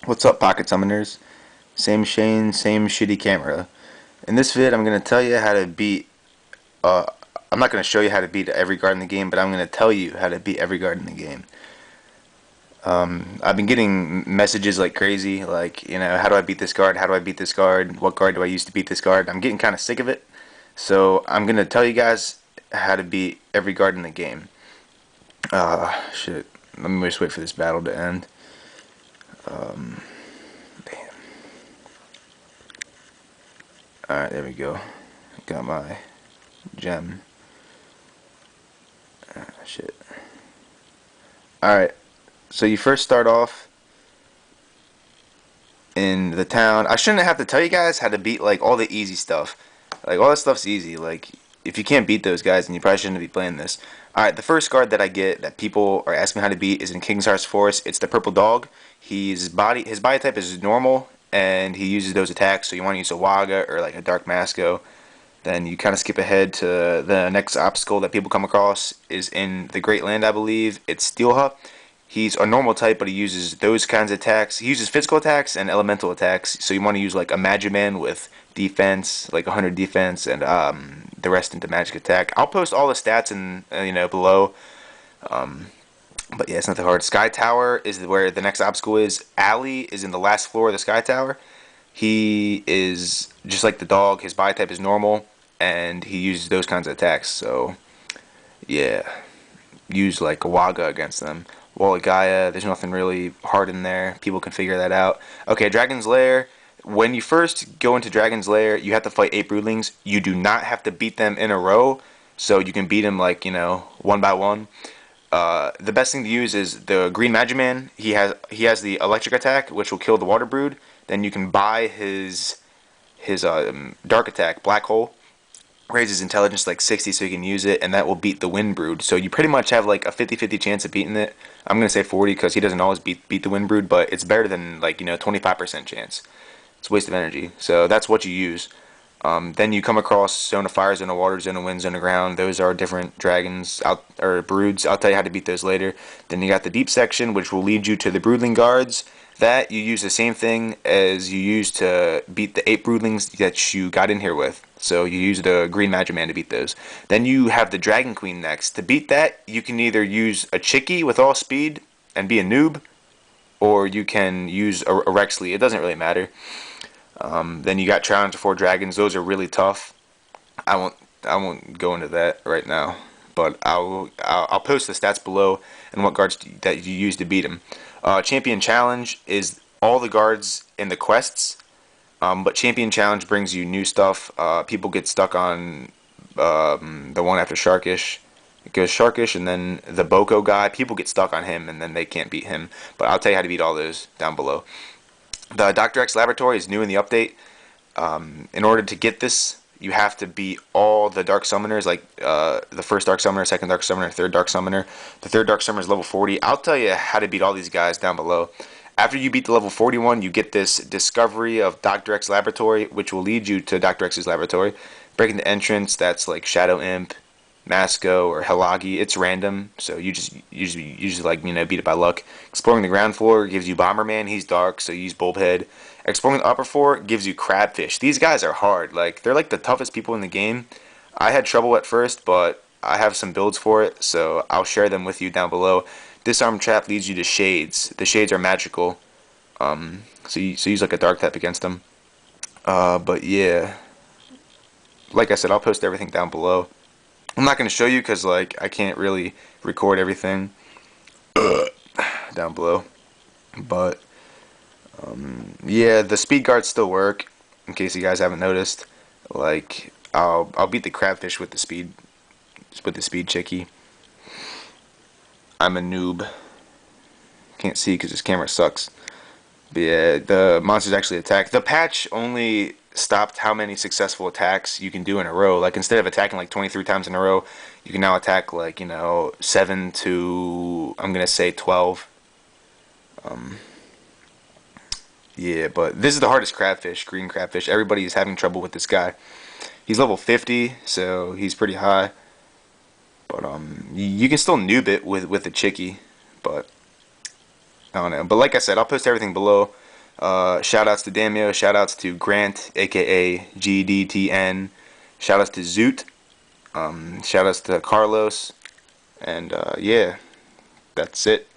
What's up, Pocket Summoners? Same Shane, same shitty camera. In this vid, I'm gonna tell you how to beat. Uh, I'm not gonna show you how to beat every guard in the game, but I'm gonna tell you how to beat every guard in the game. I've been getting messages like crazy, like how do I beat this guard? How do I beat this guard? What guard do I use to beat this guard? I'm getting kind of sick of it, so I'm gonna tell you guys how to beat every guard in the game. Shit. Let me just wait for this battle to end. Damn. All right, there we go. Got my gem. Shit. Alright, so you first start off in the town. I shouldn't have to tell you guys how to beat like all the easy stuff. Like all that stuff's easy. Like if you can't beat those guys, then you probably shouldn't be playing this. Alright, the first card that I get that people are asking me how to beat is in King's Hearts Force. It's the purple dog. His body type is normal and he uses those attacks, so you want to use a Waga or like a Dark Masco. Then you kind of skip ahead to the next obstacle that people come across is in the Great Land, I believe. It's Steelha. He's a normal type, but he uses those kinds of attacks. He uses physical attacks and elemental attacks. So you want to use like a Magiman with defense, like 100 defense, and the rest into magic attack. I'll post all the stats in below. But yeah, it's not that hard. Sky Tower is where the next obstacle is. Alley is in the last floor of the Sky Tower. He is just like the dog. His body type is normal, and he uses those kinds of attacks. So yeah, use like a Waga against them. Wall of Gaia, there's nothing really hard in there. People can figure that out. Okay, Dragon's Lair. When you first go into Dragon's Lair, you have to fight 8 broodlings. You do not have to beat them in a row, so you can beat them like, one by one. The best thing to use is the Green Magiman. He has the electric attack, which will kill the Water Brood. Then you can buy his dark attack, Black Hole, raises intelligence like 60 so you can use it, and that will beat the Wind Brood. So you pretty much have like a 50-50 chance of beating it. I'm going to say 40 because he doesn't always beat the Wind Brood, but it's better than like 25% chance. It's a waste of energy. So that's what you use. Then you come across Zone of Fire, Zone of Water, Zone of Wind, Zone of Ground. Those are different dragons or broods. I'll tell you how to beat those later. Then you got the deep section, which will lead you to the Broodling Guards. That you use the same thing as you used to beat the 8 Broodlings that you got in here with. So you use the Green Magic Man to beat those. Then you have the Dragon Queen next. To beat that, you can either use a Chicky with all speed and be a noob, or you can use a Rexley. It doesn't really matter. Then you got Challenger 4 Dragons. Those are really tough. I won't I won't go into that right now, but I'll post the stats below and what guards that you use to beat him. Champion Challenge is all the guards in the quests, but Champion Challenge brings you new stuff. People get stuck on the one after Sharkish. It goes Sharkish and then the Boko guy. People get stuck on him and then they can't beat him. But I'll tell you how to beat all those down below. The Dr. X Laboratory is new in the update. In order to get this, you have to beat all the Dark Summoners, like the first Dark Summoner, second Dark Summoner, third Dark Summoner. The third Dark Summoner is level 40. I'll tell you how to beat all these guys down below. After you beat the level 41, you get this Discovery of Dr. X Laboratory, which will lead you to Dr. X's laboratory. Breaking the entrance, that's like Shadow Imp, Masco, or Helagi. It's random, so you just usually like beat it by luck. Exploring the ground floor gives you Bomberman. He's dark, so you use Bulbhead. Exploring the upper floor gives you Crabfish. These guys are hard. Like they're like the toughest people in the game. I had trouble at first, but I have some builds for it, so I'll share them with you down below. Disarm Trap leads you to Shades. The Shades are magical, so use like a dark type against them. But yeah, like I said, I'll post everything down below. I'm not going to show you because like I can't really record everything down below. But yeah, the speed guards still work. In case you guys haven't noticed, like I'll beat the Crabfish with the speed chicky. I'm a noob. Can't see because this camera sucks. But yeah, the monsters actually attack. The patch only stopped how many successful attacks you can do in a row. Like instead of attacking like 23 times in a row, you can now attack like 7 to I'm gonna say 12. Yeah, but this is the hardest Crabfish, green Crabfish. Everybody is having trouble with this guy. He's level 50, so he's pretty high. But you can still noob it with a Chicky, but I don't know. But like I said, I'll post everything below. Shout outs to Damio. Shout outs to Grant, aka GDTN. Shout outs to Zoot. Shout outs to Carlos. And yeah, that's it.